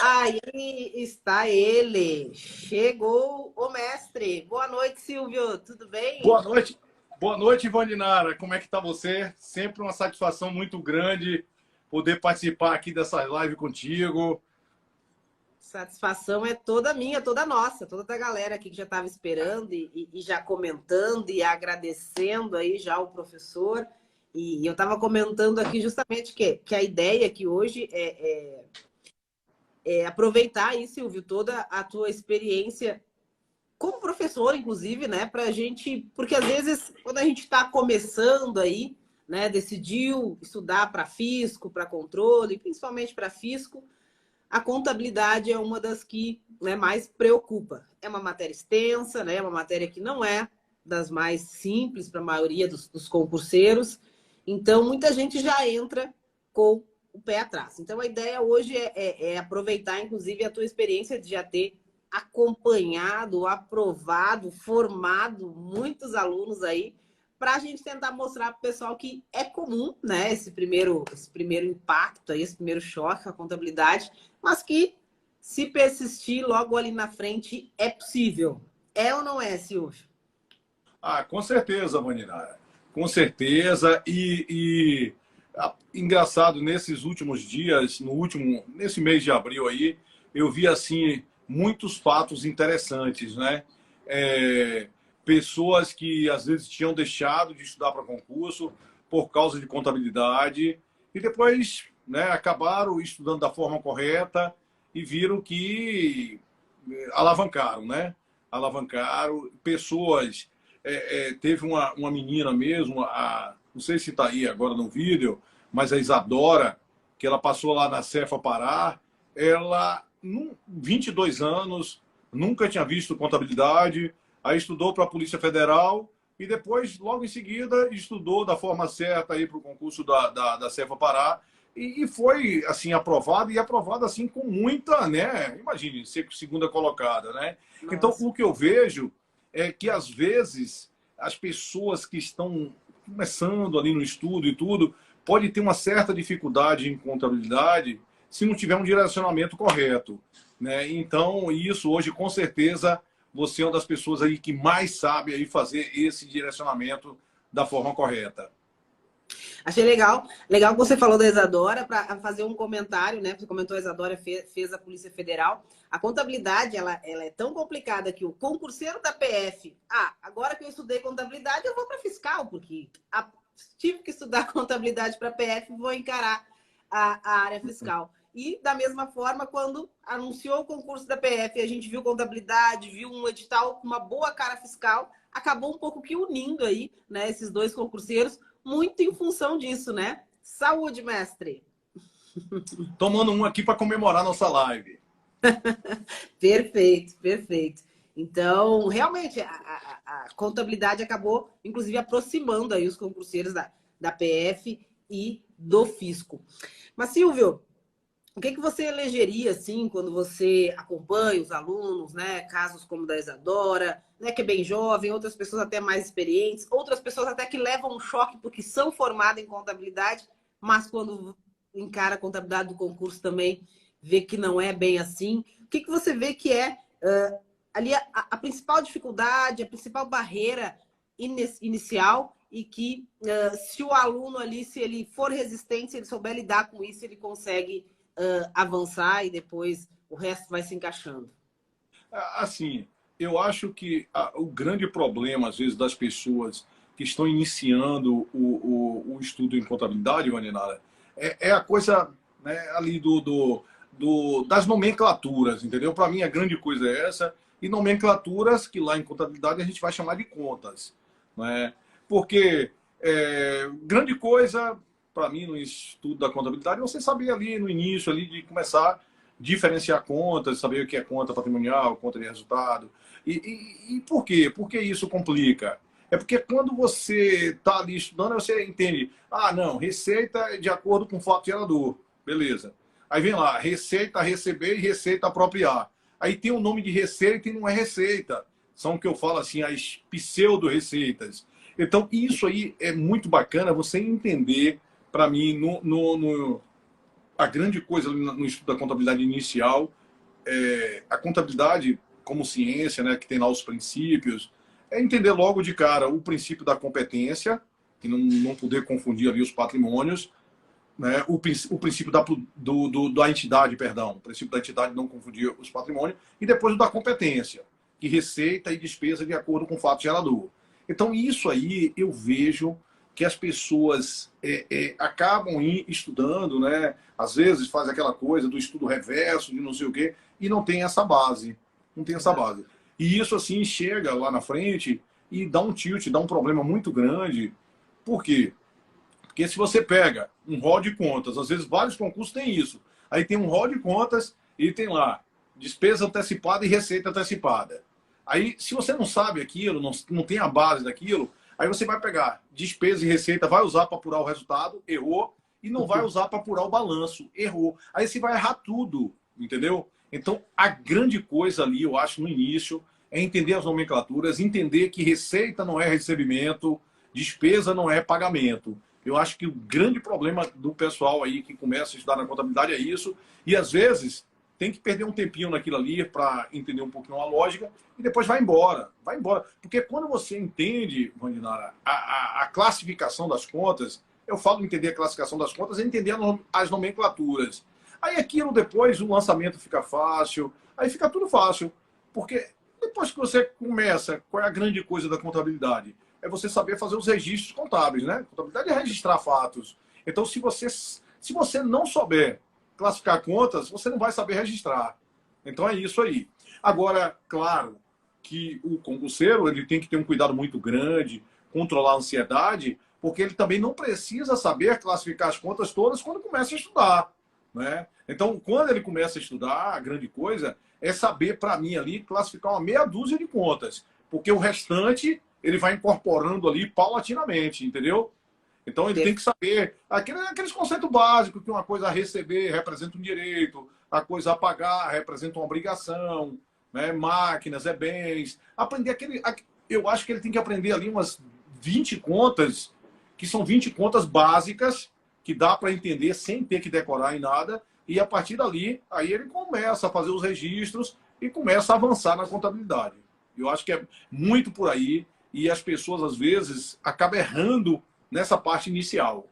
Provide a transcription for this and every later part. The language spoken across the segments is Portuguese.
Aí está ele. Chegou o mestre. Boa noite, Silvio. Tudo bem? Boa noite, Ivaninara. Como é que está você? Sempre uma satisfação muito grande poder participar aqui dessa live contigo. Satisfação é toda minha, toda nossa, toda da galera aqui que já estava esperando e já comentando e agradecendo aí já o professor. E eu estava comentando aqui justamente que a ideia aqui hoje é aproveitar aí, Silvio, toda a tua experiência como professor, inclusive, né, para a gente, porque às vezes quando a gente está começando aí, né, decidiu estudar para fisco, para controle, principalmente para fisco, a contabilidade é uma das que, né, mais preocupa. É uma matéria extensa, né, é uma matéria que não é das mais simples para a maioria dos concurseiros, então muita gente já entra com o pé atrás. Então a ideia hoje é aproveitar, inclusive, a tua experiência de já ter acompanhado, aprovado, formado muitos alunos aí, para a gente tentar mostrar para o pessoal que é comum, né, esse primeiro impacto, aí, esse primeiro choque com a contabilidade, mas que, se persistir logo ali na frente, é possível. É ou não é, Silvio? Com certeza, Ivaninara. Com certeza. Engraçado, nesses últimos dias, nesse mês de abril aí, eu vi assim muitos fatos interessantes, né? É, pessoas que às vezes tinham deixado de estudar para concurso por causa de contabilidade e depois, né, acabaram estudando da forma correta e viram que alavancaram, né? Alavancaram pessoas. Teve uma menina mesmo, não sei se está aí agora no vídeo, mas a Isadora, que ela passou lá na Cefa Pará, ela, 22 anos, nunca tinha visto contabilidade, aí estudou para a Polícia Federal e depois, logo em seguida, estudou da forma certa para o concurso da Cefa Pará e foi assim aprovado e aprovado assim com muita, né? Imagine ser segunda colocada, né? Então, Nossa. o que eu vejo é que às vezes as pessoas que estão começando ali no estudo e tudo pode ter uma certa dificuldade em contabilidade se não tiver um direcionamento correto, né? Então, isso hoje com certeza você é uma das pessoas aí que mais sabe aí fazer esse direcionamento da forma correta. Achei legal. Legal que você falou da Isadora, para fazer um comentário, né? Você comentou a Isadora fez a Polícia Federal. A contabilidade, ela é tão complicada que o concurseiro da PF... agora que eu estudei contabilidade, eu vou para fiscal, porque tive que estudar contabilidade para PF, vou encarar a área fiscal. E, da mesma forma, quando anunciou o concurso da PF, a gente viu contabilidade, viu um edital com uma boa cara fiscal, acabou um pouco que unindo aí, né, esses dois concurseiros, muito em função disso, né? Saúde, mestre! Tomando um aqui para comemorar nossa live. Perfeito, perfeito. Então, realmente, a contabilidade acabou, inclusive, aproximando aí os concurseiros da PF e do fisco. Mas, Silvio, o que você elegeria, assim, quando você acompanha os alunos, né? Casos como o da Isadora, né? Que é bem jovem, outras pessoas até mais experientes, outras pessoas até que levam um choque porque são formadas em contabilidade, mas quando encara a contabilidade do concurso também vê que não é bem assim. O que você vê que é ali a principal dificuldade, a principal barreira inicial e que se o aluno ali, se ele for resistente, se ele souber lidar com isso, ele consegue avançar e depois o resto vai se encaixando? Assim, eu acho que o grande problema, às vezes, das pessoas que estão iniciando o estudo em contabilidade, Vaninara, é a coisa, né, ali das nomenclaturas, entendeu? Para mim, a grande coisa é essa. E nomenclaturas que lá em contabilidade a gente vai chamar de contas, né? Porque grande coisa, para mim, no estudo da contabilidade, você saber ali no início ali de começar diferenciar contas, saber o que é conta patrimonial, conta de resultado. E por quê? Por que isso complica? É porque quando você está ali estudando, você entende, não, receita é de acordo com o fato gerador. Beleza. Aí vem lá, receita a receber e receita a apropriar. Aí tem o nome de receita e não é receita. São o que eu falo assim, as pseudo-receitas. Então, isso aí é muito bacana você entender, para mim, a grande coisa no estudo da contabilidade inicial é a contabilidade como ciência, né, que tem lá os princípios, é entender logo de cara o princípio da competência, que não poder confundir ali os patrimônios, né, o princípio da entidade, perdão, o princípio da entidade não confundir os patrimônios, e depois o da competência, que receita e despesa de acordo com o fato gerador. Então, isso aí eu vejo que as pessoas acabam estudando, né? Às vezes faz aquela coisa do estudo reverso, de não sei o quê, e não tem essa base. Não tem essa base. E isso, assim, chega lá na frente e dá um tilt, dá um problema muito grande. Por quê? Porque se você pega um rol de contas, às vezes vários concursos têm isso. Aí tem um rol de contas e tem lá despesa antecipada e receita antecipada. Aí, se você não sabe aquilo, não tem a base daquilo, aí você vai pegar despesa e receita, vai usar para apurar o resultado, errou, e não vai usar para apurar o balanço, errou. Aí você vai errar tudo, entendeu? Então, a grande coisa ali, eu acho, no início, é entender as nomenclaturas, entender que receita não é recebimento, despesa não é pagamento. Eu acho que o grande problema do pessoal aí que começa a estudar na contabilidade é isso, e às vezes tem que perder um tempinho naquilo ali para entender um pouquinho a lógica e depois vai embora. Vai embora. Porque quando você entende, Vandinara, a classificação das contas, eu falo entender a classificação das contas, é entender as nomenclaturas. Aí aquilo depois, o lançamento fica fácil, aí fica tudo fácil. Porque depois que você começa, qual é a grande coisa da contabilidade? É você saber fazer os registros contábeis, né? Contabilidade é registrar fatos. Então, se você não souber classificar contas, você não vai saber registrar. Então é isso aí. Agora, claro que o concurseiro ele tem que ter um cuidado muito grande, controlar a ansiedade, porque ele também não precisa saber classificar as contas todas quando começa a estudar, né? Então, quando ele começa a estudar, a grande coisa é saber, para mim, ali, classificar uma meia dúzia de contas, porque o restante ele vai incorporando ali paulatinamente, entendeu? Então ele tem que saber aqueles conceitos básicos que uma coisa a receber representa um direito, a coisa a pagar representa uma obrigação, né? Máquinas é bens. Aprender eu acho que ele tem que aprender ali umas 20 contas, que são 20 contas básicas, que dá para entender sem ter que decorar em nada, e a partir dali, aí ele começa a fazer os registros e começa a avançar na contabilidade. Eu acho que é muito por aí, e as pessoas, às vezes, acabam errando nessa parte inicial.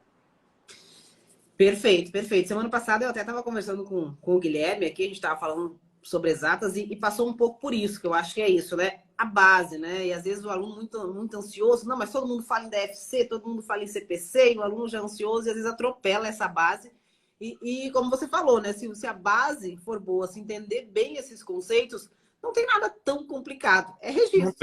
Perfeito, perfeito. Semana passada eu até estava conversando com o Guilherme aqui, a gente estava falando sobre exatas e passou um pouco por isso, que eu acho que é isso, né? A base, né? E às vezes o aluno muito ansioso, não, mas todo mundo fala em DFC, todo mundo fala em CPC, e o aluno já é ansioso e às vezes atropela essa base. E como você falou, né? Se a base for boa, se entender bem esses conceitos, não tem nada tão complicado. É registro.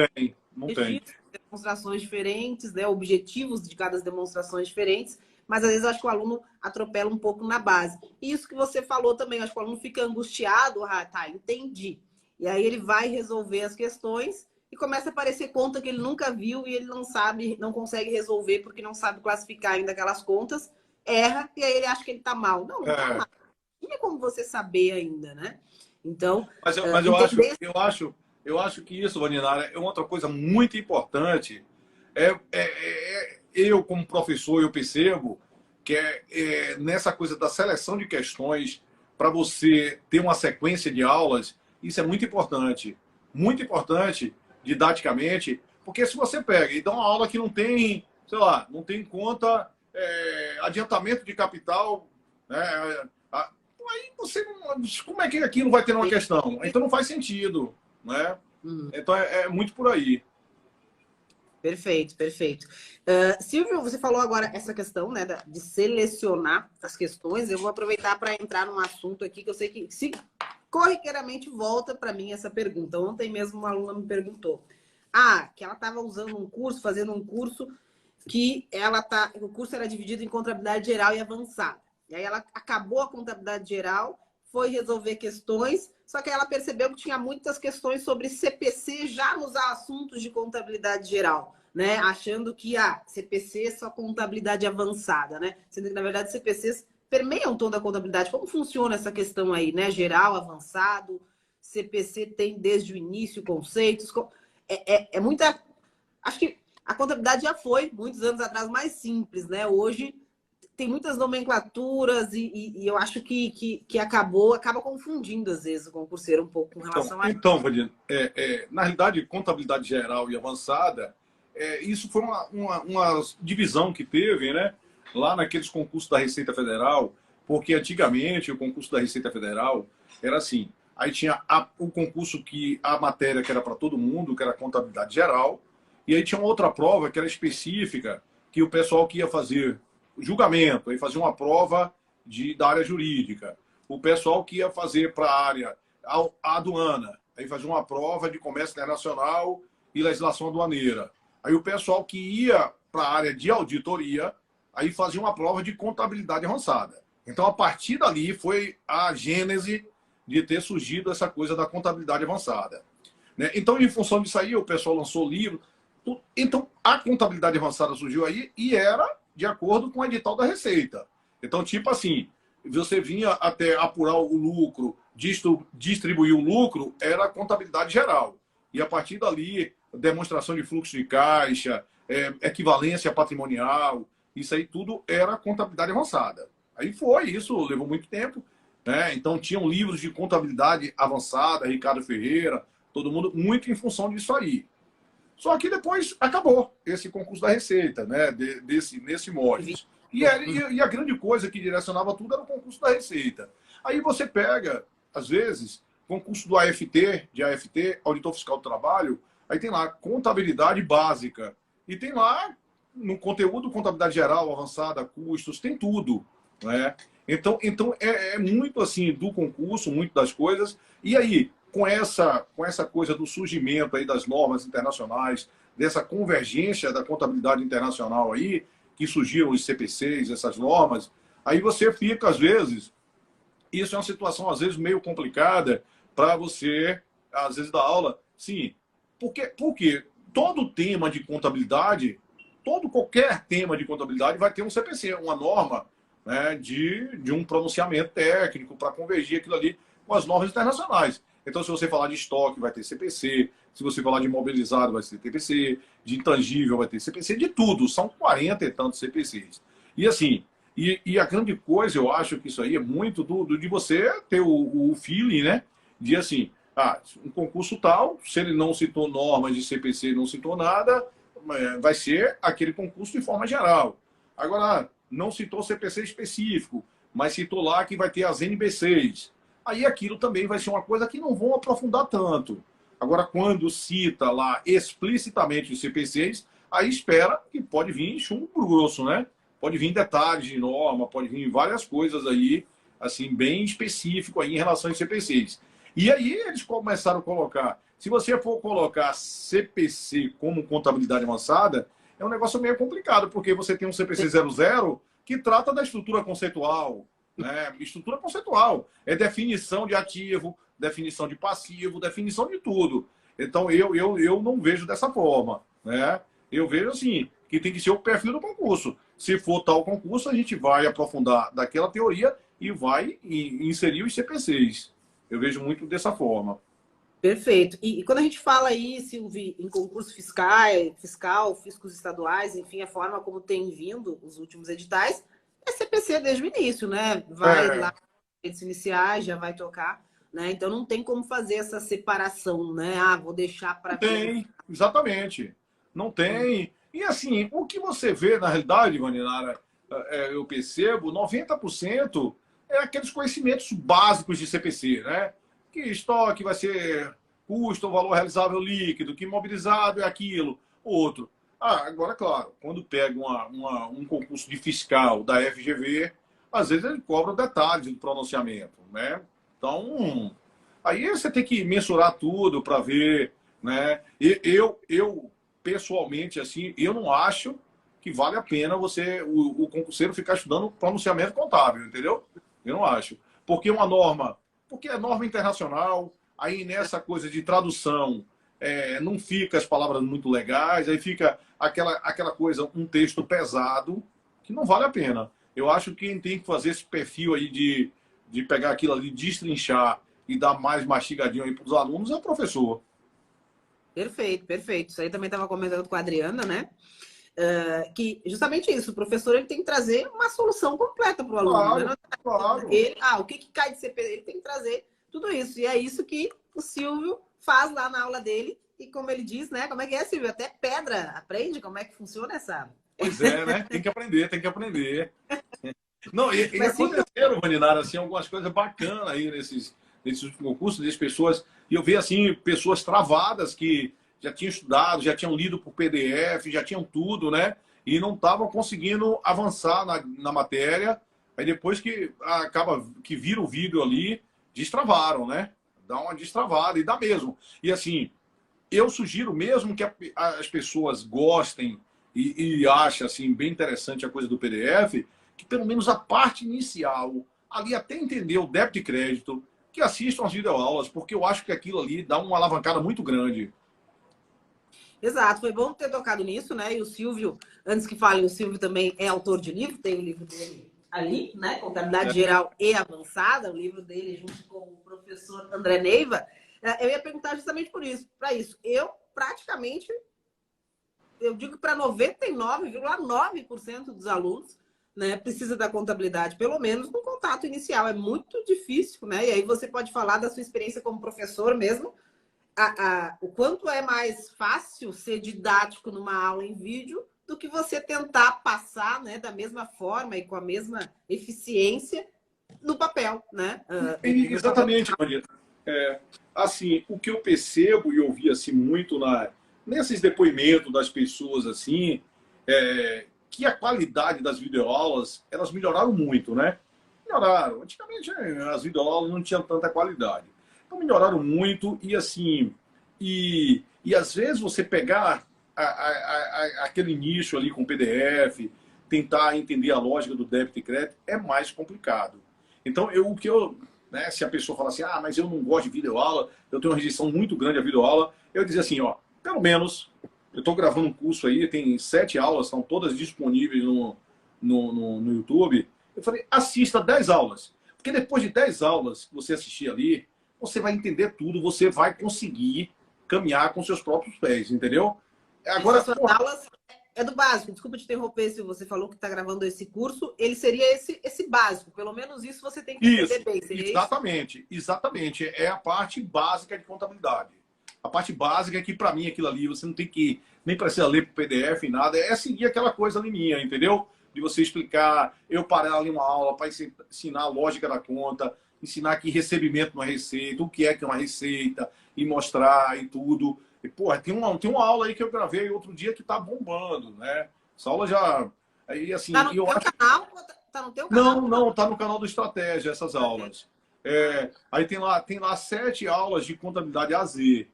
Não tem. Demonstrações diferentes, né? Objetivos de cada demonstrações diferentes, mas às vezes eu acho que o aluno atropela um pouco na base. E isso que você falou também, eu acho que o aluno fica angustiado, tá, entendi. E aí ele vai resolver as questões e começa a aparecer conta que ele nunca viu e ele não sabe, não consegue resolver porque não sabe classificar ainda aquelas contas, erra e aí ele acha que ele tá mal. Não tá mal. Não é como você saber ainda, né? Então, mas eu acho que isso, Vaninara, é uma outra coisa muito importante. Eu, como professor, eu percebo que nessa coisa da seleção de questões, para você ter uma sequência de aulas, isso é muito importante didaticamente, porque se você pega e dá uma aula que não tem, sei lá, não tem conta, adiantamento de capital, né? Aí você, como é que aquilo vai ter uma questão? Então não faz sentido, né? Então é muito por aí. Perfeito, perfeito. Silvio, você falou agora essa questão, né, de selecionar as questões. Eu vou aproveitar para entrar num assunto aqui que eu sei que se corriqueiramente volta para mim essa pergunta. Ontem mesmo uma aluna me perguntou que ela estava usando um curso, fazendo um curso que o curso era dividido em contabilidade geral e avançada. E aí ela acabou a contabilidade geral, foi resolver questões, só que ela percebeu que tinha muitas questões sobre CPC já nos assuntos de contabilidade geral, né? Achando que CPC é só contabilidade avançada, né? Sendo que, na verdade, CPCs permeiam toda a contabilidade. Como funciona essa questão aí, né? Geral, avançado, CPC tem desde o início conceitos. É muita... Acho que a contabilidade já foi, muitos anos atrás, mais simples, né? Hoje tem muitas nomenclaturas e eu acho que acaba confundindo, às vezes, o concurseiro um pouco com relação a... Então, Vadinho, na realidade, contabilidade geral e avançada, isso foi uma divisão que teve, né, lá naqueles concursos da Receita Federal, porque antigamente o concurso da Receita Federal era assim, aí tinha o concurso que a matéria que era para todo mundo, que era contabilidade geral, e aí tinha uma outra prova que era específica, que o pessoal que ia fazer julgamento, aí fazia uma prova da área jurídica, o pessoal que ia fazer para a área aduana, aí fazia uma prova de comércio internacional e legislação aduaneira. Aí o pessoal que ia para a área de auditoria, aí fazia uma prova de contabilidade avançada. Então, a partir dali, foi a gênese de ter surgido essa coisa da contabilidade avançada. Né? Então, em função disso aí, o pessoal lançou livro. Então, a contabilidade avançada surgiu aí e era de acordo com o edital da Receita. Então, tipo assim, você vinha até apurar o lucro, distribuir o lucro, era a contabilidade geral. E a partir dali, demonstração de fluxo de caixa, equivalência patrimonial, isso aí tudo era contabilidade avançada. Aí foi, isso levou muito tempo, né? Então tinham livros de contabilidade avançada, Ricardo Ferreira, todo mundo, muito em função disso aí. Só que depois acabou esse concurso da Receita, né? Nesse molde. E a grande coisa que direcionava tudo era o concurso da Receita. Aí você pega, às vezes, concurso do AFT, de AFT, Auditor Fiscal do Trabalho, aí tem lá contabilidade básica. E tem lá, no conteúdo, contabilidade geral, avançada, custos, tem tudo. Né? Então é muito assim do concurso, muito das coisas. E aí, com essa coisa do surgimento aí das normas internacionais, dessa convergência da contabilidade internacional aí, que surgiram os CPCs, essas normas, aí você fica, às vezes, isso é uma situação, às vezes, meio complicada para você, às vezes, dar aula. Sim, porque todo tema de contabilidade, qualquer tema de contabilidade vai ter um CPC, uma norma, né, de um pronunciamento técnico para convergir aquilo ali com as normas internacionais. Então, se você falar de estoque, vai ter CPC. Se você falar de imobilizado, vai ter CPC. De intangível, vai ter CPC. De tudo. São 40 e tantos CPCs. E assim, e a grande coisa, eu acho que isso aí é muito de você ter o feeling, né? De assim, um concurso tal, se ele não citou normas de CPC, não citou nada, vai ser aquele concurso de forma geral. Agora, não citou CPC específico, mas citou lá que vai ter as NB6. Aí aquilo também vai ser uma coisa que não vão aprofundar tanto. Agora, quando cita lá explicitamente os CPCs, aí espera que pode vir chumbo grosso, né? Pode vir detalhes de norma, pode vir várias coisas aí, assim, bem específico aí em relação aos CPCs. E aí eles começaram a colocar, se você for colocar CPC como contabilidade avançada, é um negócio meio complicado, porque você tem um CPC 00 que trata da estrutura conceitual, né? Estrutura conceitual é definição de ativo, definição de passivo, definição de tudo. Então, eu não vejo dessa forma, né? Eu vejo assim, que tem que ser o perfil do concurso. Se for tal concurso, a gente vai aprofundar daquela teoria e vai inserir os CPCs. Eu vejo muito dessa forma. Perfeito. E quando a gente fala aí, Silvio, em concurso fiscal, fiscos estaduais, enfim, a forma como tem vindo os últimos editais, é CPC desde o início, né? Vai lá, se iniciar, já vai tocar, né? Então não tem como fazer essa separação, né? Vou deixar para... Tem, exatamente. Não tem. E assim, o que você vê, na realidade, Vaninara, eu percebo, 90% é aqueles conhecimentos básicos de CPC, né? Que estoque vai ser custo ou valor realizável líquido, que imobilizado é aquilo, outro. Agora, claro, quando pega um concurso de fiscal da FGV, às vezes ele cobra detalhes do pronunciamento, né? Então, aí você tem que mensurar tudo para ver, né? E eu pessoalmente, assim, eu não acho que vale a pena o concurseiro ficar estudando pronunciamento contábil, entendeu? Eu não acho. Porque é norma internacional, aí nessa coisa de tradução, não fica as palavras muito legais, aí fica aquela coisa, um texto pesado, que não vale a pena. Eu acho que quem tem que fazer esse perfil aí de pegar aquilo ali, destrinchar e dar mais mastigadinho aí para os alunos é o professor. Perfeito, perfeito. Isso aí também estava comentando com a Adriana, né? Que justamente isso, o professor ele tem que trazer uma solução completa para o aluno. Claro, Né? claro. O que cai de CP? Ele tem que trazer tudo isso. E é isso que o Silvio faz lá na aula dele. E como ele diz, né? Como é que é, Silvio? Até pedra aprende como é que funciona essa. Pois é, né? Tem que aprender, tem que aprender. Não, e Mas, Silvio, aconteceram, Vaninara, assim, algumas coisas bacanas aí nesses concursos, das pessoas. E eu vi, assim, pessoas travadas que já tinham estudado, já tinham lido por PDF, já tinham tudo, né? E não estavam conseguindo avançar na matéria. Aí depois que acaba que vira o vídeo ali, destravaram, né? Dá uma destravada e dá mesmo. E assim, eu sugiro mesmo que as pessoas gostem e achem assim, bem interessante a coisa do PDF, que pelo menos a parte inicial, ali até entender o débito e crédito, que assistam as videoaulas, porque eu acho que aquilo ali dá uma alavancada muito grande. exato, foi bom ter tocado nisso, né? E o Silvio, antes que falem, o Silvio também é autor de livro, tem o livro dele ali, né? Contabilidade Geral e Avançada, o livro dele junto com o professor André Neiva. Eu ia perguntar justamente por isso, para isso. Eu praticamente, eu digo para 99,9% dos alunos, né, precisa da contabilidade, pelo menos no contato inicial. É muito difícil, né? E aí você pode falar da sua experiência como professor mesmo, o quanto é mais fácil ser didático numa aula em vídeo do que você tentar passar, né, da mesma forma e com a mesma eficiência no papel, né? Exatamente, Maria. Assim, o que eu percebo e eu vi assim, muito nesses depoimentos das pessoas, assim, que a qualidade das videoaulas, elas melhoraram muito, né? Melhoraram. Antigamente, as videoaulas não tinham tanta qualidade. Então, melhoraram muito e, assim, e às vezes você pegar aquele nicho ali com PDF, tentar entender a lógica do débito e crédito, é mais complicado. Então, né, se a pessoa fala assim, mas eu não gosto de videoaula, eu tenho uma rejeição muito grande à videoaula, eu dizia assim, ó, pelo menos, eu estou gravando um curso aí, tem 7 aulas, estão todas disponíveis no YouTube. Eu falei, assista 10 aulas. Porque depois de 10 aulas que você assistir ali, você vai entender tudo, você vai conseguir caminhar com seus próprios pés, entendeu? Agora, essas suas aulas é do básico. Desculpa te interromper se você falou que está gravando esse curso. Ele seria esse básico. Pelo menos isso você tem que entender bem. Seria exatamente. Isso? Exatamente. É a parte básica de contabilidade. A parte básica é que, para mim, aquilo ali, você não tem que nem precisa ler por PDF, nada. É seguir aquela coisa ali minha, entendeu? De você explicar, eu parar ali uma aula para ensinar a lógica da conta, ensinar que recebimento não é receita, o que é uma receita, e mostrar e tudo. E, porra, tem uma aula aí que eu gravei outro dia que tá bombando, né? Essa aula já... Aí, assim, tá no teu canal? Tá no teu canal? Não, tá no canal do Estratégia, essas aulas. Aí tem lá 7 aulas de contabilidade A Z.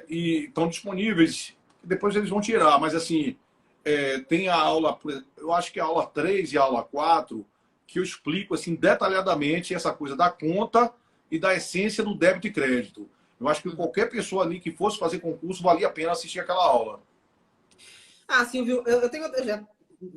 E estão disponíveis. Depois eles vão tirar, mas assim, tem a aula, eu acho que a aula 3 e a aula 4, que eu explico assim detalhadamente essa coisa da conta e da essência do débito e crédito. Eu acho que qualquer pessoa ali que fosse fazer concurso valia a pena assistir aquela aula. Silvio, eu tenho...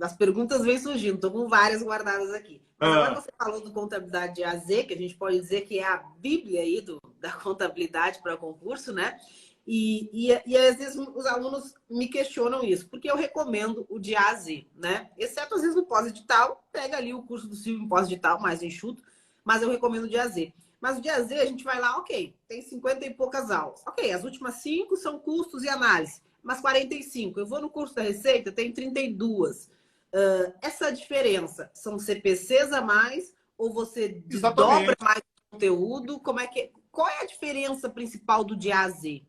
As perguntas vêm surgindo, estou com várias guardadas aqui. Mas agora você falou do contabilidade AZ, que a gente pode dizer que é a bíblia aí da contabilidade para concurso, né? E às vezes os alunos me questionam isso, porque eu recomendo o de A a Z, né? Exceto às vezes no pós-edital, pega ali o curso do Silvio em pós-edital, mais enxuto, mas eu recomendo o de A a Z. Mas o de A a Z a gente vai lá, ok, tem 50 e poucas aulas. Ok, as últimas 5 são custos e análise, mas 45. Eu vou no curso da Receita, tem 32. Essa diferença são CPCs a mais ou você desdobra mais conteúdo? Qual é a diferença principal do de A a Z?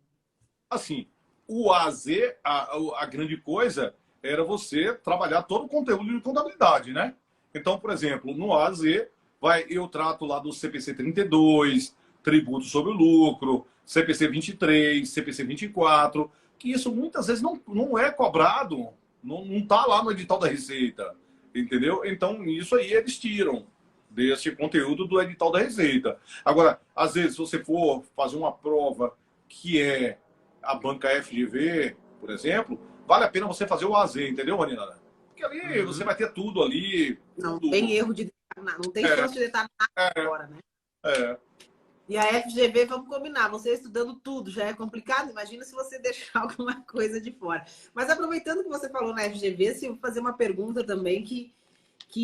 Assim, o A a Z, a grande coisa era você trabalhar todo o conteúdo de contabilidade, né? Então, por exemplo, no A a Z, eu trato lá do CPC 32, tributo sobre o lucro, CPC 23, CPC 24, que isso muitas vezes não é cobrado, não está lá no edital da Receita, entendeu? Então, isso aí eles tiram desse conteúdo do edital da Receita. Agora, às vezes, se você for fazer uma prova que é a banca FGV, por exemplo, vale a pena você fazer o AZ, entendeu, Marina? Porque ali você vai ter tudo ali. Não tudo. tem erro não tem chance de detalhar agora, né? E a FGV, vamos combinar, você estudando tudo já é complicado, imagina se você deixar alguma coisa de fora. Mas aproveitando que você falou na FGV, se eu vou fazer uma pergunta também que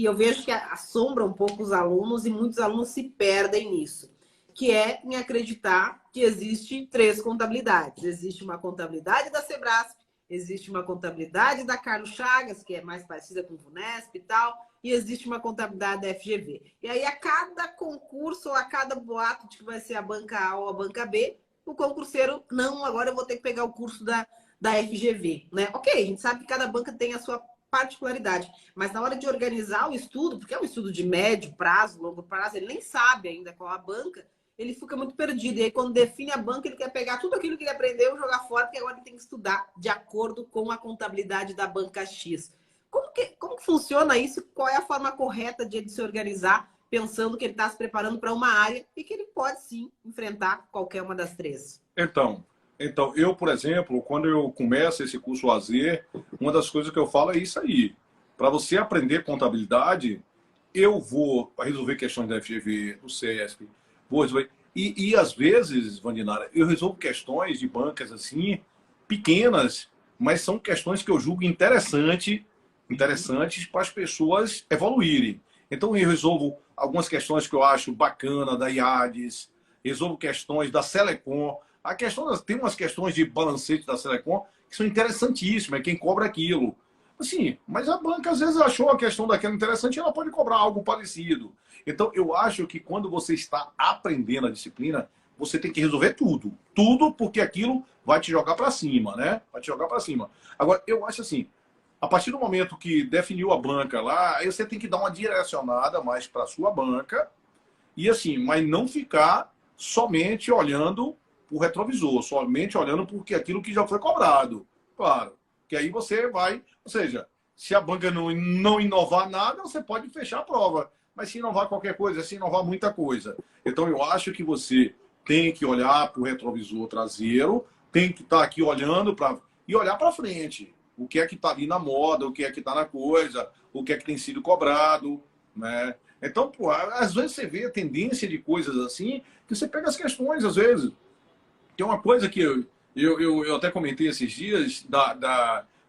eu vejo que assombra um pouco os alunos e muitos alunos se perdem nisso, que é em acreditar que existe 3 contabilidades. Existe uma contabilidade da Sebrasp, existe uma contabilidade da Carlos Chagas, que é mais parecida com o Vunesp e tal, e existe uma contabilidade da FGV. E aí, a cada concurso ou a cada boato de que vai ser a banca A ou a banca B, o concurseiro, não, agora eu vou ter que pegar o curso da FGV, né? Ok, a gente sabe que cada banca tem a sua particularidade, mas na hora de organizar o estudo, porque é um estudo de médio prazo, longo prazo, ele nem sabe ainda qual a banca, ele fica muito perdido. E aí, quando define a banca, ele quer pegar tudo aquilo que ele aprendeu e jogar fora, porque agora ele tem que estudar de acordo com a contabilidade da banca X. Como que funciona isso? Qual é a forma correta de ele se organizar, pensando que ele está se preparando para uma área e que ele pode, sim, enfrentar qualquer uma das 3? Então, eu, por exemplo, quando eu começo esse curso AZ, uma das coisas que eu falo é isso aí. Para você aprender contabilidade, eu vou resolver questões da FGV, do CESP, vou resolver. E às vezes, Vandinara, eu resolvo questões de bancas assim, pequenas, mas são questões que eu julgo interessantes para as pessoas evoluírem. Então, eu resolvo algumas questões que eu acho bacana da IADES, resolvo questões da Selecom. Tem umas questões de balancete da Selecom que são interessantíssimas, é quem cobra aquilo. Assim, mas a banca às vezes achou a questão daquela interessante e ela pode cobrar algo parecido. Então, eu acho que quando você está aprendendo a disciplina, você tem que resolver tudo. Tudo, porque aquilo vai te jogar para cima, né? Vai te jogar para cima. Agora, eu acho assim, a partir do momento que definiu a banca lá, aí você tem que dar uma direcionada mais para a sua banca e assim, mas não ficar somente olhando o retrovisor, somente olhando porque aquilo que já foi cobrado. Claro, que aí você vai, ou seja, se a banca não inovar nada, você pode fechar a prova. Mas se inovar qualquer coisa, se inovar muita coisa. Então eu acho que você tem que olhar para o retrovisor traseiro, tem que estar aqui olhando e olhar para frente. O que é que está ali na moda, o que é que está na coisa, o que é que tem sido cobrado, né? Então, pô, às vezes você vê a tendência de coisas assim, que você pega as questões, às vezes. Tem uma coisa que eu até comentei esses dias,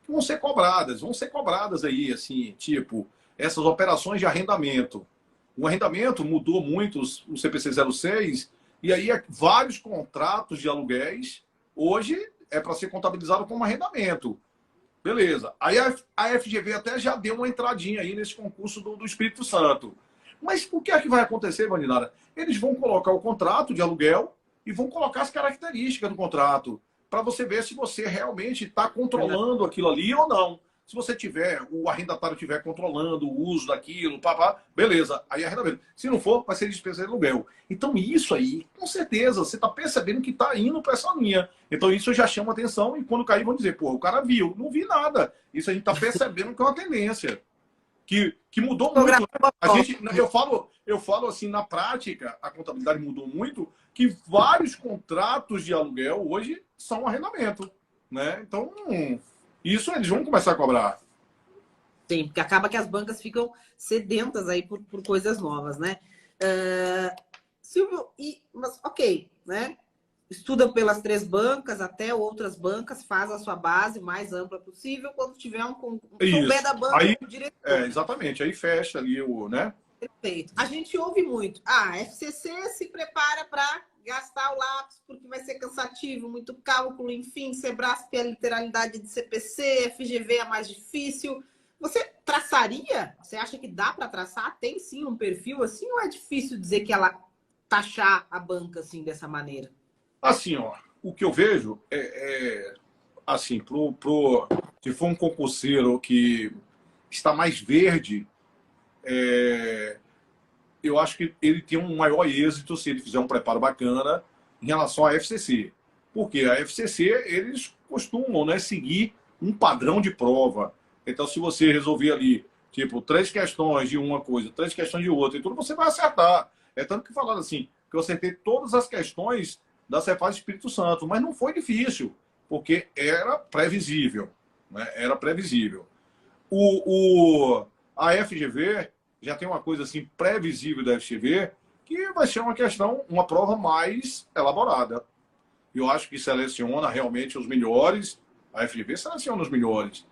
que vão ser cobradas aí, assim, tipo, essas operações de arrendamento. O arrendamento mudou muito, o CPC 06, e aí vários contratos de aluguéis, hoje é para ser contabilizado como arrendamento. Beleza. Aí a FGV até já deu uma entradinha aí nesse concurso do Espírito Santo. Mas o que é que vai acontecer, Vandinara? Eles vão colocar o contrato de aluguel e vão colocar as características do contrato para você ver se você realmente está controlando aquilo ali ou não. Se você tiver, o arrendatário estiver controlando o uso daquilo, beleza, aí é arrendamento. Se não for, vai ser despesa de aluguel. Então, isso aí, com certeza, você está percebendo que está indo para essa linha. Então, isso já chama atenção e quando cair, vão dizer, pô, o cara viu. Não vi nada. Isso a gente está percebendo que é uma tendência. Que mudou muito. Né? Eu falo assim, na prática, a contabilidade mudou muito, que vários contratos de aluguel hoje são arrendamento. Né? Então, isso eles vão começar a cobrar. Sim, porque acaba que as bancas ficam sedentas aí por coisas novas, né? Silvio, mas ok, né? Estuda pelas 3 bancas, até outras bancas, faz a sua base mais ampla possível. Quando tiver souber da banca, aí, diretor. Exatamente, aí fecha ali o, né? Perfeito. A gente ouve muito. A FCC se prepara para gastar o lápis porque vai ser cansativo, muito cálculo, enfim, Sebrasp é a literalidade de CPC, FGV é mais difícil. Você traçaria? Você acha que dá para traçar? Tem sim um perfil assim ou é difícil dizer que ela taxar a banca assim dessa maneira? Assim, ó, o que eu vejo assim, se for um concurseiro que está mais verde, eu acho que ele tem um maior êxito se ele fizer um preparo bacana em relação à FCC. Porque a FCC, eles costumam, né, seguir um padrão de prova. Então, se você resolver ali, tipo, 3 questões de uma coisa, 3 questões de outra, e tudo, você vai acertar. É tanto que falaram assim, que eu acertei todas as questões da Cefaz Espírito Santo, mas não foi difícil, porque era previsível. Né? Era previsível. A FGV já tem uma coisa assim previsível da FGV, que vai ser uma questão, uma prova mais elaborada. Eu acho que seleciona realmente os melhores, a FGV seleciona os melhores.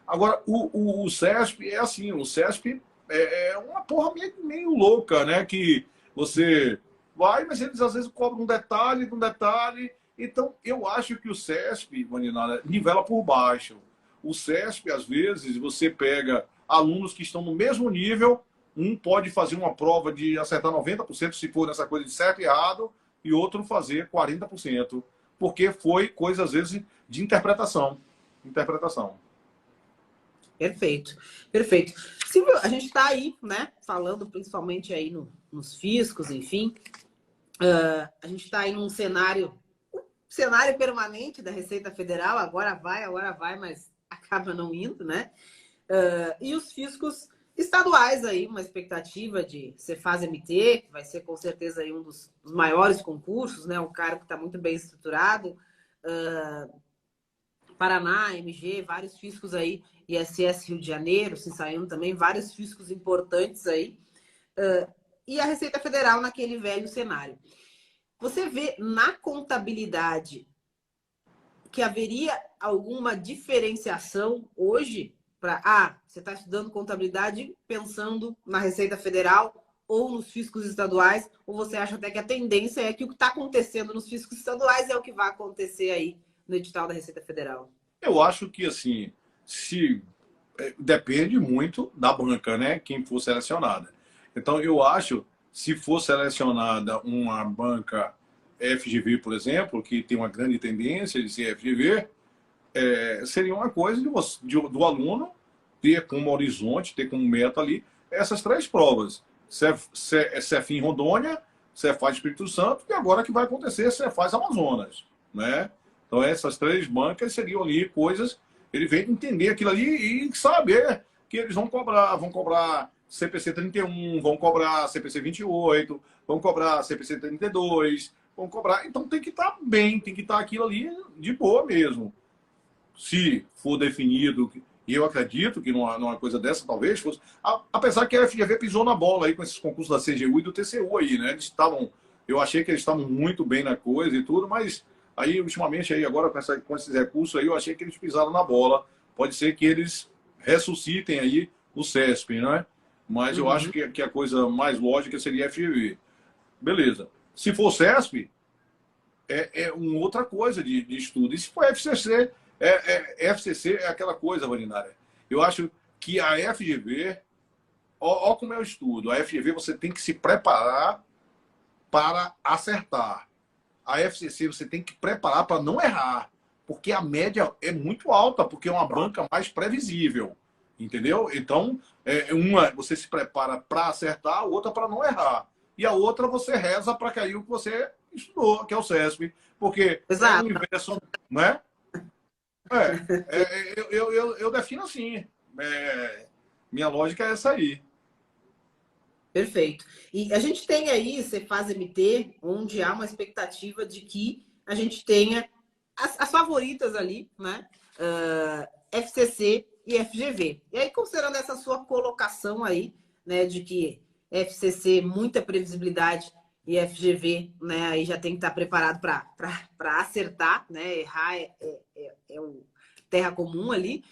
Agora, o CESP é assim, o CESP é uma porra meio louca, né? Que você vai, mas eles às vezes cobram um detalhe de um detalhe. Então, eu acho que o CESP, Maninara, nivela por baixo. O CESP, às vezes, você pega alunos que estão no mesmo nível, um pode fazer uma prova de acertar 90% se for nessa coisa de certo e errado, e outro fazer 40%, porque foi coisa, às vezes, de interpretação. Interpretação. Perfeito, perfeito. Silvio, a gente está aí, né, falando principalmente aí nos fiscos, enfim. A gente está em um cenário permanente da Receita Federal, agora vai, mas acaba não indo, né? E os fiscos estaduais aí, uma expectativa de Cefaz-MT, que vai ser com certeza aí um dos maiores concursos, né? Um cargo que está muito bem estruturado. Paraná, MG, vários fiscos aí, ISS Rio de Janeiro, se saindo também, vários fiscos importantes aí. E a Receita Federal naquele velho cenário. Você vê na contabilidade que haveria alguma diferenciação hoje para você está estudando contabilidade pensando na Receita Federal ou nos fiscos estaduais, ou você acha até que a tendência é que o que está acontecendo nos fiscos estaduais é o que vai acontecer aí no edital da Receita Federal? Eu acho que, assim, depende muito da banca, né? Quem for selecionada. Então, eu acho, se for selecionada uma banca FGV, por exemplo, que tem uma grande tendência de ser FGV, seria uma coisa do aluno ter como horizonte, ter como meta ali essas três provas. Cefim Rondônia, Cefaz Espírito Santo, e agora que vai acontecer, Cefaz Amazonas, né? Então, essas três bancas seriam ali coisas, ele vem entender aquilo ali e saber que eles vão cobrar CPC 31, vão cobrar CPC 28, vão cobrar CPC 32, vão cobrar. Então, tem que estar bem, tem que estar aquilo ali de boa mesmo. Se for definido, e eu acredito que numa coisa dessa talvez fosse, apesar que a FGV pisou na bola aí com esses concursos da CGU e do TCU aí, né? Eu achei que eles estavam muito bem na coisa e tudo, mas aí, ultimamente, aí, agora com esses recursos aí, eu achei que eles pisaram na bola. Pode ser que eles ressuscitem aí o CESP, né? Mas eu acho que a coisa mais lógica seria a FGV. Beleza. Se for CESP, é uma outra coisa de estudo. E se for FCC, FCC é aquela coisa, Marinária. Eu acho que a FGV, ó como é o estudo. A FGV você tem que se preparar para acertar. A FCC você tem que preparar para não errar, porque a média é muito alta, porque é uma banca mais previsível, entendeu? Então, uma você se prepara para acertar, a outra para não errar. E a outra você reza para cair o que você estudou, que é o CESP, porque Exato. é o universo, né? Eu defino assim. Minha lógica é essa aí. Perfeito. E a gente tem aí Cefaz-MT, onde há uma expectativa de que a gente tenha as favoritas ali, né? FCC e FGV. E aí, considerando essa sua colocação aí, né, de que FCC, muita previsibilidade, e FGV, né, aí já tem que estar preparado para acertar, né? Errar é o terra comum ali.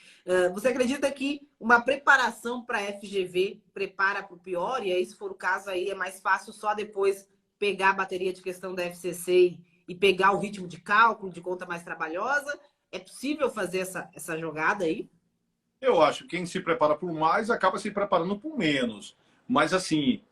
Você acredita que uma preparação para FGV prepara para o pior? E aí, se for o caso, aí é mais fácil só depois pegar a bateria de questão da FCC e pegar o ritmo de cálculo, de conta mais trabalhosa? É possível fazer essa jogada aí? Eu acho que quem se prepara por mais acaba se preparando por menos. Mas assim,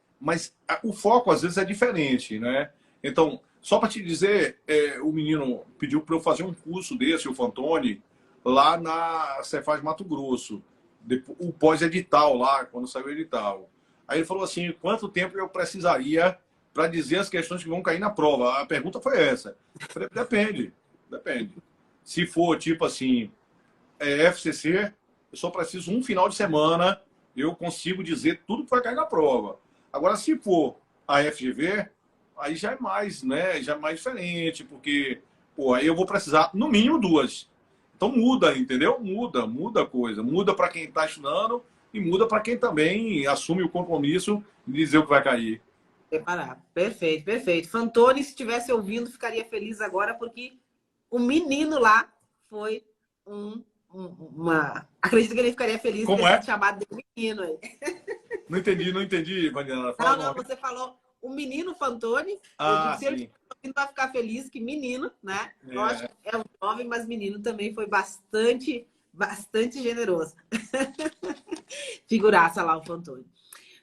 o foco às vezes é diferente, né? Então, só para te dizer, o menino pediu para eu fazer um curso desse, o Fantoni, lá na Cefaz Mato Grosso, o pós-edital lá, quando saiu o edital. Aí ele falou assim, quanto tempo eu precisaria para dizer as questões que vão cair na prova? A pergunta foi essa. Eu falei, depende. Se for tipo assim, FCC, eu só preciso um final de semana, eu consigo dizer tudo que vai cair na prova. Agora, se for a FGV, aí já é mais, né? Já é mais diferente, porque aí eu vou precisar, no mínimo, duas. Então muda, entendeu? Muda a coisa. Muda para quem está estudando e muda para quem também assume o compromisso de dizer o que vai cair. Preparar. Perfeito, perfeito. Fantoni, se estivesse ouvindo, ficaria feliz agora, porque o menino lá foi uma. Acredito que ele ficaria feliz de ter Como sido é? chamado de menino aí. Não entendi, Mariana. Não, Fala não, novamente. você falou o menino Fantoni. Eu digo, Ah, se ele sim. estiver ouvindo, vai ficar feliz que menino, né? Lógico É, que é um jovem, mas menino também foi bastante, bastante generoso. Figuraça lá o Fantoni.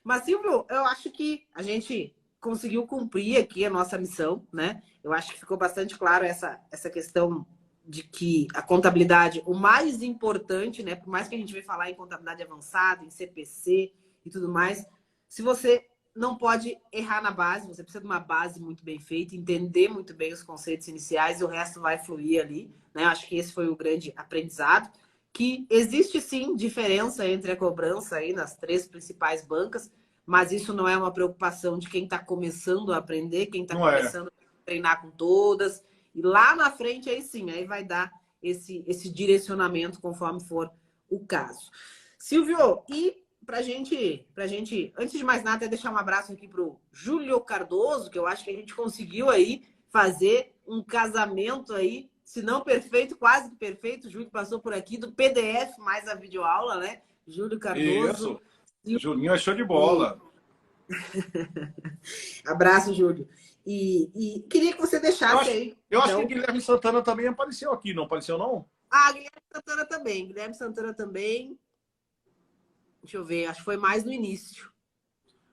Mas, Silvio, eu acho que a gente conseguiu cumprir aqui a nossa missão, né? Eu acho que ficou bastante claro essa questão de que a contabilidade, o mais importante, né? Por mais que a gente venha falar em contabilidade avançada, em CPC e tudo mais, se você não pode errar na base, você precisa de uma base muito bem feita, entender muito bem os conceitos iniciais e o resto vai fluir ali, né? Acho que esse foi o grande aprendizado. Que existe sim diferença entre a cobrança aí nas três principais bancas, mas isso não é uma preocupação de quem está começando a aprender, quem está não é. começando a treinar com todas. E lá na frente, aí sim, aí vai dar esse direcionamento conforme for o caso. Silvio, e pra gente, antes de mais nada, até deixar um abraço aqui para o Júlio Cardoso, que eu acho que a gente conseguiu aí fazer um casamento aí, se não perfeito, quase que perfeito. O Júlio passou por aqui do PDF mais a videoaula, né? Júlio Cardoso. Isso. Juninho é show de E bola. abraço, Júlio. E queria que você Eu deixasse acho, aí, eu acho que então. Guilherme Santana também apareceu aqui, não apareceu, não? Ah, Guilherme Santana também. Guilherme Santana também. Deixa eu ver, acho que foi mais no início.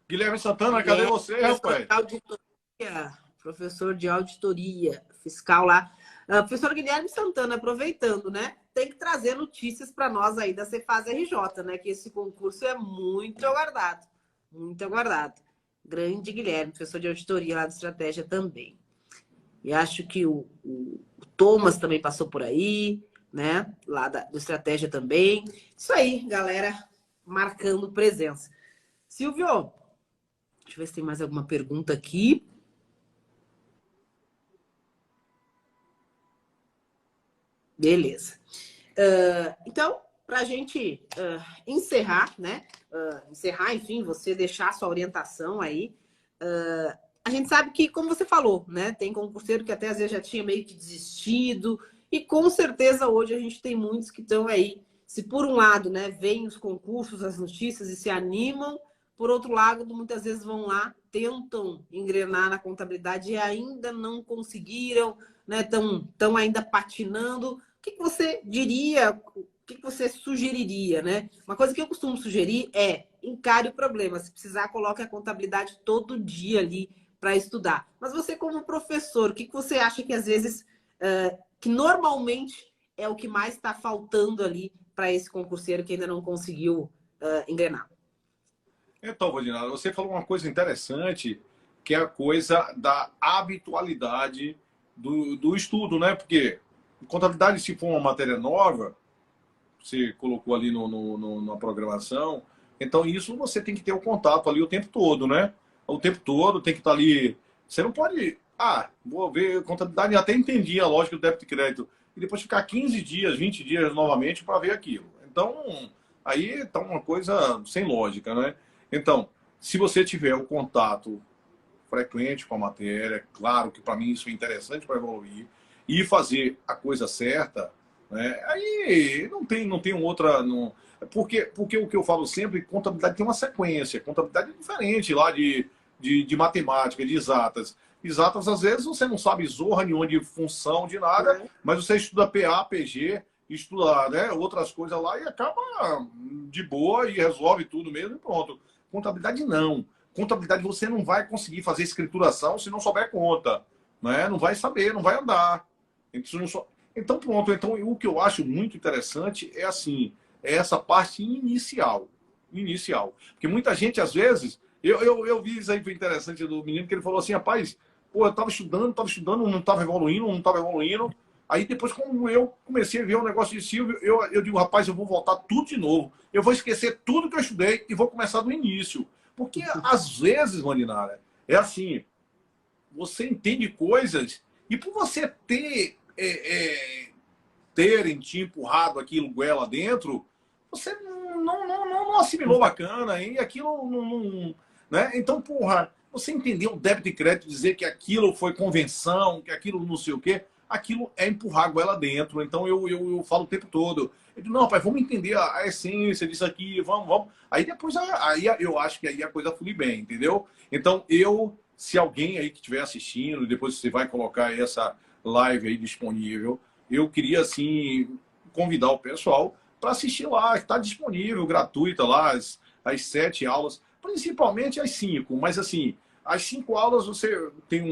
Guilherme Santana, cadê Guilherme, você, professor de rapaz? auditoria, professor de auditoria fiscal lá. Professor Guilherme Santana, aproveitando, né? Tem que trazer notícias para nós aí da Cefaz RJ, né? Que esse concurso é muito aguardado. Muito aguardado. Grande Guilherme, professor de auditoria lá do Estratégia também. E acho que o Thomas também passou por aí, né? Lá do Estratégia também. Isso aí, galera, marcando presença. Silvio, deixa eu ver se tem mais alguma pergunta aqui. Beleza. Então, para a gente encerrar, né? Encerrar, enfim, você deixar a sua orientação aí. A gente sabe que, como você falou, né? Tem concurseiro que até às vezes já tinha meio que desistido. E com certeza hoje a gente tem muitos que estão aí. Se por um lado, né, veem os concursos, as notícias e se animam, por outro lado, muitas vezes vão lá, tentam engrenar na contabilidade e ainda não conseguiram, né? Estão ainda patinando. O que você diria? O que você sugeriria, né? Uma coisa que eu costumo sugerir é encare o problema. Se precisar, coloque a contabilidade todo dia ali para estudar. Mas você, como professor, o que você acha que às vezes, que normalmente é o que mais está faltando ali para esse concurseiro que ainda não conseguiu engrenar? Então, Vadinara, você falou uma coisa interessante, que é a coisa da habitualidade do estudo, né? Porque contabilidade, se for uma matéria nova, você colocou ali na programação, então isso você tem que ter o contato ali o tempo todo, né? O tempo todo tem que estar ali. Você não pode. Ah, vou ver contabilidade, até entendi a lógica do débito e crédito, e depois ficar 15 dias, 20 dias novamente para ver aquilo. Então, aí está uma coisa sem lógica, né? Então, se você tiver o contato frequente com a matéria, claro que para mim isso é interessante para evoluir, e fazer a coisa certa, né? Aí não tem outra. Não, porque o que eu falo sempre, contabilidade tem uma sequência, contabilidade é diferente lá de matemática, de exatas. Exatas, às vezes, você não sabe zorra nenhuma de função, de nada, mas você estuda PA, PG, estuda, né, outras coisas lá e acaba de boa e resolve tudo mesmo e pronto. Contabilidade não. Contabilidade você não vai conseguir fazer escrituração se não souber conta. Né? Não vai saber, não vai andar. Então, pronto. Então, o que eu acho muito interessante é assim, é essa parte inicial. Inicial. Porque muita gente, às vezes, eu vi isso aí foi interessante do menino, que ele falou assim, rapaz, pô, eu estava estudando, não estava evoluindo, não estava evoluindo. Aí depois, como eu comecei a ver o negócio de Silvio, eu digo, rapaz, eu vou voltar tudo de novo. Eu vou esquecer tudo que eu estudei e vou começar do início. Porque, às vezes, Maninara, é assim, você entende coisas e por você terem te empurrado aquilo goela dentro, você não assimilou bacana e aquilo não, né? Então, porra, você entender o débito e crédito, dizer que aquilo foi convenção, que aquilo não sei o quê, aquilo é empurrar a goela dentro. Então eu falo o tempo todo. Eu digo, não, pai, vamos entender a essência disso aqui, vamos. Aí depois aí eu acho que aí a coisa flui bem, entendeu? Então se alguém aí que estiver assistindo, depois você vai colocar essa live aí disponível, eu queria assim convidar o pessoal para assistir lá, está disponível, gratuita lá, as 7 aulas, principalmente as 5, mas assim, as 5 aulas você tem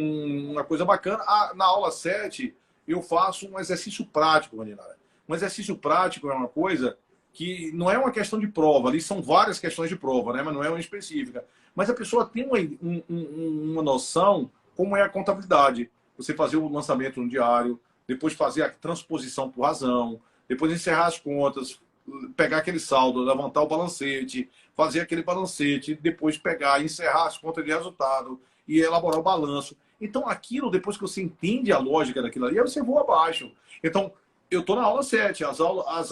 uma coisa bacana. Na aula 7, eu faço um exercício prático, Maninara. Um exercício prático é uma coisa que não é uma questão de prova, ali são várias questões de prova, né? Mas não é uma específica. Mas a pessoa tem uma noção como é a contabilidade. Você fazer o lançamento no diário, depois fazer a transposição por razão, depois encerrar as contas, pegar aquele saldo, levantar o balancete, fazer aquele balancete, depois pegar, encerrar as contas de resultado e elaborar o balanço. Então, aquilo, depois que você entende a lógica daquilo ali, aí você voa abaixo. Então, eu estou na aula 7. As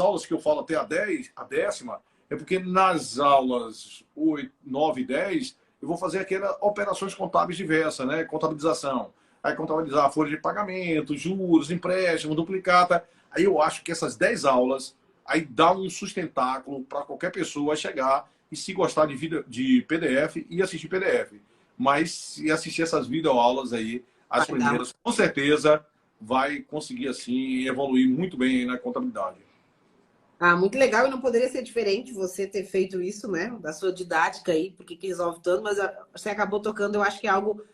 aulas que eu falo até a 10, a 10ª, é porque nas aulas 8, 9 e 10, eu vou fazer aquelas operações contábeis diversas, né? Contabilização. Aí contabilizar a folha de pagamento, juros, empréstimo, duplicata. Aí eu acho que essas 10 aulas aí dá um sustentáculo para qualquer pessoa chegar e, se gostar de PDF, e assistir PDF. Mas se assistir essas videoaulas aí, as primeiras, com certeza vai conseguir assim evoluir muito bem na contabilidade. Ah, muito legal, e não poderia ser diferente você ter feito isso, né? Da sua didática aí, porque que resolve tanto, mas você acabou tocando, eu acho que é algo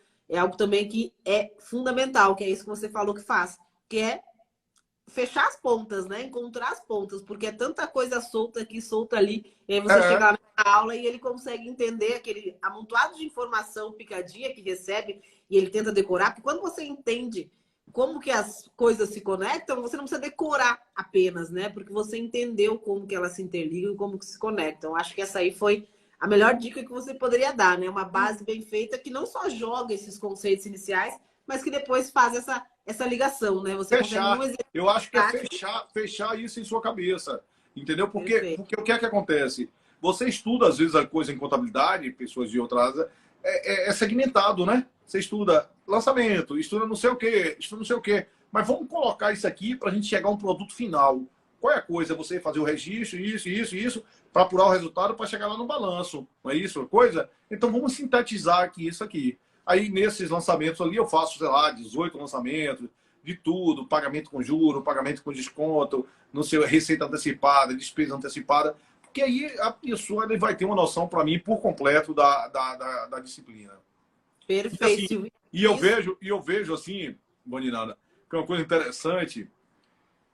também que é fundamental, que é isso que você falou que faz, que é fechar as pontas, né? Encontrar as pontas, porque é tanta coisa solta aqui, solta ali, e aí você chega lá na aula e ele consegue entender aquele amontoado de informação picadinha que recebe e ele tenta decorar, porque quando você entende como que as coisas se conectam, você não precisa decorar apenas, né? Porque você entendeu como que elas se interligam e como que se conectam. Acho que essa aí foi a melhor dica que você poderia dar, né? Uma base bem feita que não só joga esses conceitos iniciais, mas que depois faz essa ligação, né? Você fechar. Eu acho que é fechar isso em sua cabeça. Entendeu? Porque o que é que acontece? Você estuda, às vezes, a coisa em contabilidade, pessoas de outras áreas, é segmentado, né? Você estuda lançamento, estuda não sei o quê, estuda não sei o quê. Mas vamos colocar isso aqui para a gente chegar a um produto final. Qual é a coisa? Você fazer o registro, isso, para apurar o resultado para chegar lá no balanço. Não é isso a coisa? Então vamos sintetizar aqui isso aqui. Aí nesses lançamentos ali eu faço, sei lá, 18 lançamentos, de tudo, pagamento com juro, pagamento com desconto, não sei, receita antecipada, despesa antecipada. Porque aí a pessoa ele vai ter uma noção, para mim, por completo da disciplina. Perfeito. E eu vejo assim, Boninada, que é uma coisa interessante,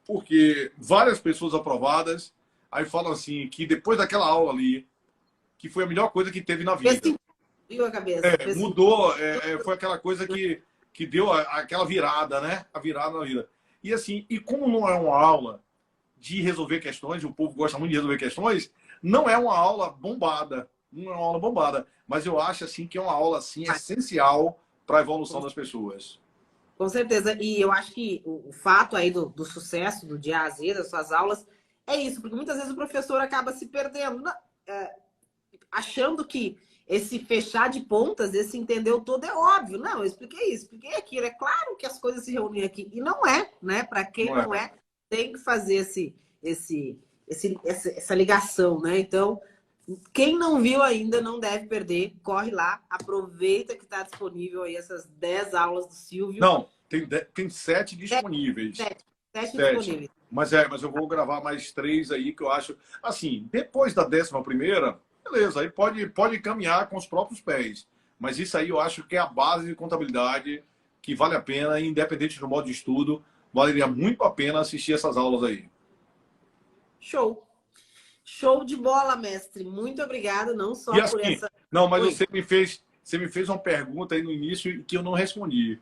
porque várias pessoas aprovadas aí falam assim, que depois daquela aula ali, que foi a melhor coisa que teve na vida. Viu a cabeça? Mudou, foi aquela coisa que deu aquela virada, né? A virada na vida. E assim, e como não é uma aula de resolver questões, o povo gosta muito de resolver questões, não é uma aula bombada. Não é uma aula bombada. Mas eu acho assim que é uma aula assim, essencial para a evolução das pessoas. Com certeza. E eu acho que o fato aí do sucesso, do dia a Z, das suas aulas, é isso. Porque muitas vezes o professor acaba se perdendo, achando que esse fechar de pontas, esse entendeu todo é óbvio. Não, eu expliquei isso, expliquei aquilo. É claro que as coisas se reúnem aqui. E não é, né? Para quem não é, tem que fazer essa ligação, né? Então, quem não viu ainda não deve perder. Corre lá, aproveita que está disponível aí essas 10 aulas do Silvio. Não, tem 7 disponíveis. 7 disponíveis. Mas eu vou gravar mais 3 aí que eu acho. Assim, depois da 11ª, beleza, aí pode caminhar com os próprios pés. Mas isso aí eu acho que é a base de contabilidade que vale a pena, independente do modo de estudo, valeria muito a pena assistir essas aulas aí. Show. Show de bola, mestre. Muito obrigado, não só assim, por essa... Não, mas você me fez uma pergunta aí no início que eu não respondi.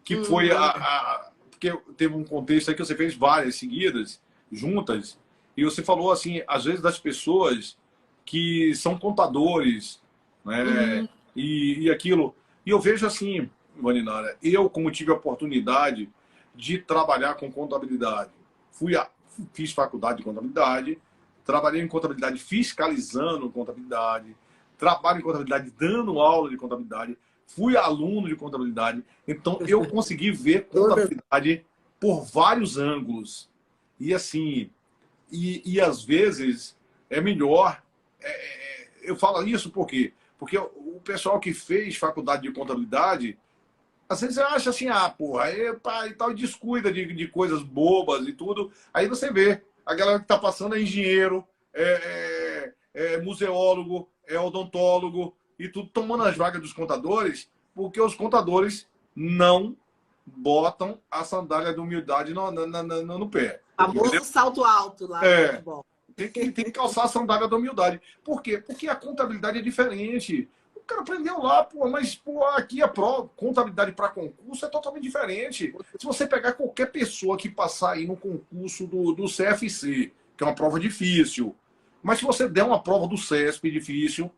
Que foi porque teve um contexto aí que você fez várias seguidas, juntas, e você falou assim, às vezes das pessoas que são contadores, né? E aquilo. E eu vejo assim, Vaninara, eu como tive a oportunidade de trabalhar com contabilidade, fiz faculdade de contabilidade, trabalhei em contabilidade fiscalizando contabilidade, trabalho em contabilidade dando aula de contabilidade, fui aluno de contabilidade, então eu consegui ver contabilidade por vários ângulos. E assim, e às vezes é melhor. Eu falo isso por quê? Porque o pessoal que fez faculdade de contabilidade, às vezes acha assim, porra, e tal, e descuida de coisas bobas e tudo. Aí você vê, a galera que está passando é engenheiro, museólogo, é odontólogo, e tudo tomando as vagas dos contadores, porque os contadores não botam a sandália da humildade no pé. O famoso salto alto lá no futebol. Tem que calçar a sandália da humildade. Por quê? Porque a contabilidade é diferente. O cara aprendeu lá, mas aqui a prova, contabilidade para concurso é totalmente diferente. Se você pegar qualquer pessoa que passar aí no concurso do CFC, que é uma prova difícil, mas se você der uma prova do CESP difícil,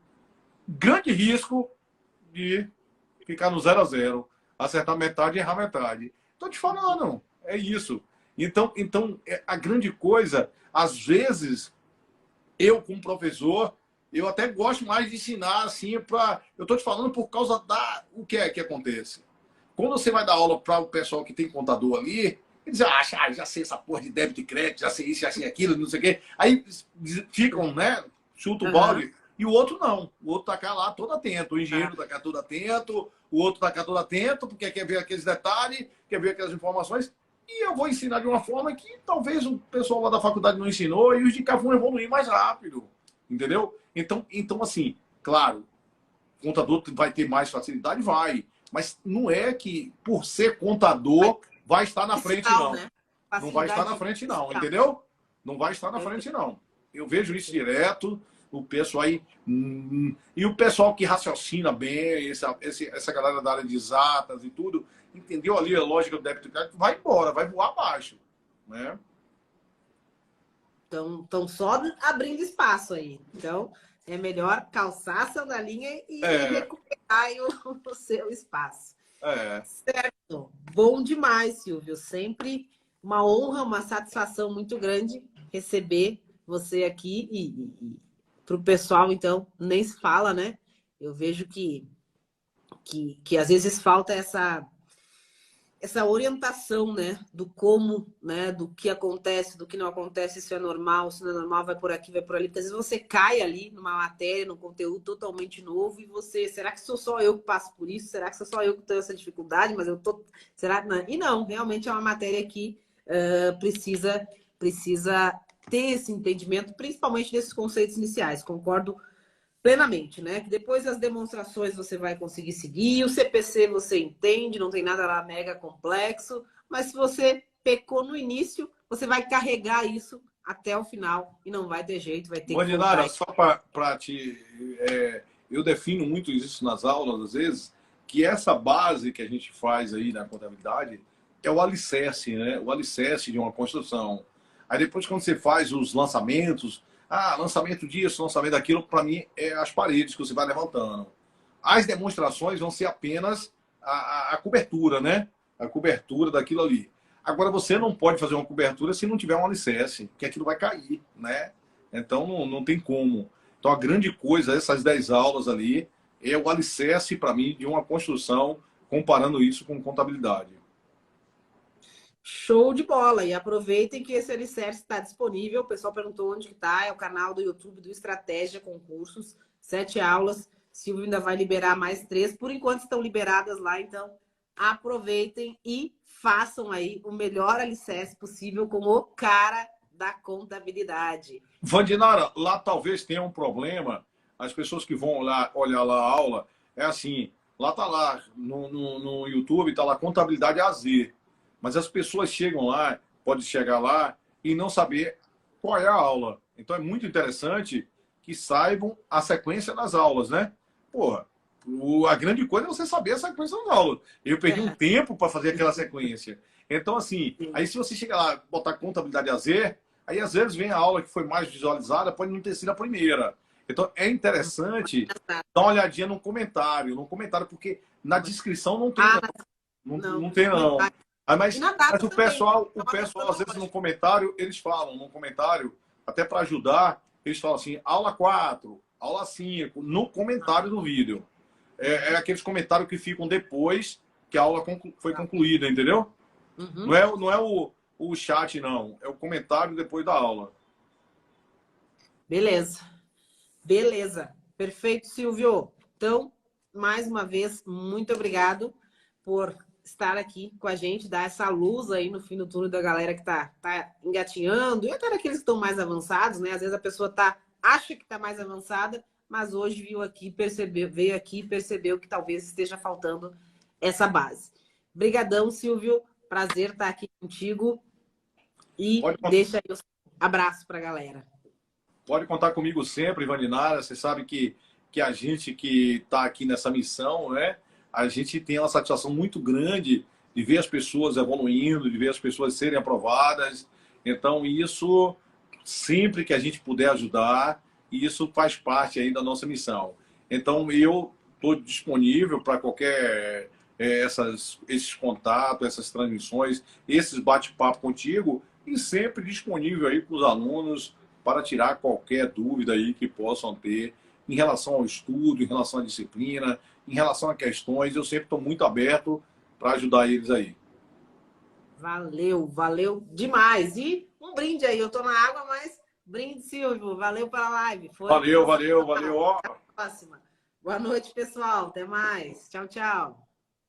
grande risco de ficar no 0 a 0, acertar metade e errar metade. Estou te falando, é isso. Então, a grande coisa, às vezes, eu, como professor, eu até gosto mais de ensinar assim eu estou te falando por causa o que é que acontece. Quando você vai dar aula para o pessoal que tem contador ali, eles acham, já sei essa porra de débito e crédito, já sei isso, já sei aquilo, não sei o quê. Aí ficam, né? Chuta o balde. E o outro não. O outro tá cá lá todo atento. O engenheiro tá cá todo atento. O outro tá cá todo atento, porque quer ver aqueles detalhes, quer ver aquelas informações. E eu vou ensinar de uma forma que talvez o pessoal lá da faculdade não ensinou e os de cá vão evoluir mais rápido. Entendeu? Então assim, claro, o contador vai ter mais facilidade? Vai. Mas não é que, por ser contador, vai estar na frente, não. Né? Não vai estar na frente, não. Entendeu? Não vai estar na frente, não. Eu vejo isso direto. O pessoal aí. E o pessoal que raciocina bem, essa galera da área de exatas e tudo, entendeu ali a lógica do débito e crédito, vai embora, vai voar abaixo. Né? Então, só abrindo espaço aí. Então, é melhor calçar a sandalinha e recuperar o seu espaço. Certo. Bom demais, Silvio. Sempre uma honra, uma satisfação muito grande receber você aqui e para o pessoal, então, nem se fala, né? Eu vejo que às vezes falta essa orientação, né? Do como, né? Do que acontece, do que não acontece, se é normal, se não é normal, vai por aqui, vai por ali. Porque às vezes você cai ali numa matéria, num conteúdo totalmente novo e você, será que sou só eu que passo por isso? Será que sou só eu que tenho essa dificuldade? Mas eu tô... Será que não? E não, realmente é uma matéria que precisa ter esse entendimento, principalmente desses conceitos iniciais. Concordo plenamente, né? Que depois das demonstrações você vai conseguir seguir, o CPC você entende, não tem nada lá mega complexo, mas se você pecou no início, você vai carregar isso até o final e não vai ter jeito, vai ter que Mandinara, só para te... eu defino muito isso nas aulas, às vezes, que essa base que a gente faz aí na contabilidade é o alicerce, né? O alicerce de uma construção. Aí depois, quando você faz os lançamentos, lançamento disso, lançamento daquilo, para mim, é as paredes que você vai levantando. As demonstrações vão ser apenas a cobertura, né? A cobertura daquilo ali. Agora, você não pode fazer uma cobertura se não tiver um alicerce, que aquilo vai cair, né? Então, não tem como. Então, a grande coisa, essas 10 aulas ali, é o alicerce, para mim, de uma construção, comparando isso com contabilidade. Show de bola! E aproveitem que esse alicerce está disponível. O pessoal perguntou onde está. É o canal do YouTube do Estratégia Concursos. 7 aulas. Silvio ainda vai liberar mais 3. Por enquanto estão liberadas lá. Então, aproveitem e façam aí o melhor alicerce possível com o cara da contabilidade. Vandinara, lá talvez tenha um problema. As pessoas que vão olhar lá a aula, é assim, lá está lá, no YouTube, está lá Contabilidade AZ. Mas as pessoas chegam lá, pode chegar lá e não saber qual é a aula. Então é muito interessante que saibam a sequência das aulas, né? Porra, a grande coisa é você saber a sequência das aulas. Eu perdi um tempo para fazer aquela sequência. Então, assim, aí se você chegar lá botar Contabilidade AZ, aí às vezes vem a aula que foi mais visualizada, pode não ter sido a primeira. Então é interessante dar uma olhadinha no comentário, porque na descrição não tem não tem não. Mas o pessoal às vezes no comentário, eles falam, no comentário, até para ajudar, eles falam assim, aula 4, aula 5, no comentário do vídeo. é aqueles comentários que ficam depois que a aula foi concluída, entendeu? Uhum. Não é o chat, não. É o comentário depois da aula. Beleza. Beleza. Perfeito, Silvio. Então, mais uma vez, muito obrigado por estar aqui com a gente, dar essa luz aí no fim do túnel da galera que tá engatinhando, e até daqueles que estão mais avançados, né? Às vezes a pessoa acha que está mais avançada, mas hoje veio aqui e percebeu que talvez esteja faltando essa base. Brigadão, Silvio. Prazer estar aqui contigo. E deixa aí o abraço para a galera. Pode contar comigo sempre, Ivaninara. Você sabe que a gente que está aqui nessa missão, né? A gente tem uma satisfação muito grande de ver as pessoas evoluindo, de ver as pessoas serem aprovadas. Então, isso, sempre que a gente puder ajudar, isso faz parte aí da nossa missão. Então, eu estou disponível para qualquer esses contatos, essas transmissões, esses bate-papo contigo, e sempre disponível aí para os alunos para tirar qualquer dúvida aí que possam ter em relação ao estudo, em relação à disciplina, em relação a questões. Eu sempre estou muito aberto para ajudar eles aí. Valeu, valeu demais. E um brinde aí. Eu tô na água, mas brinde, Silvio. Valeu pela live. Valeu. Até a próxima. Boa noite, pessoal. Até mais. Tchau, tchau.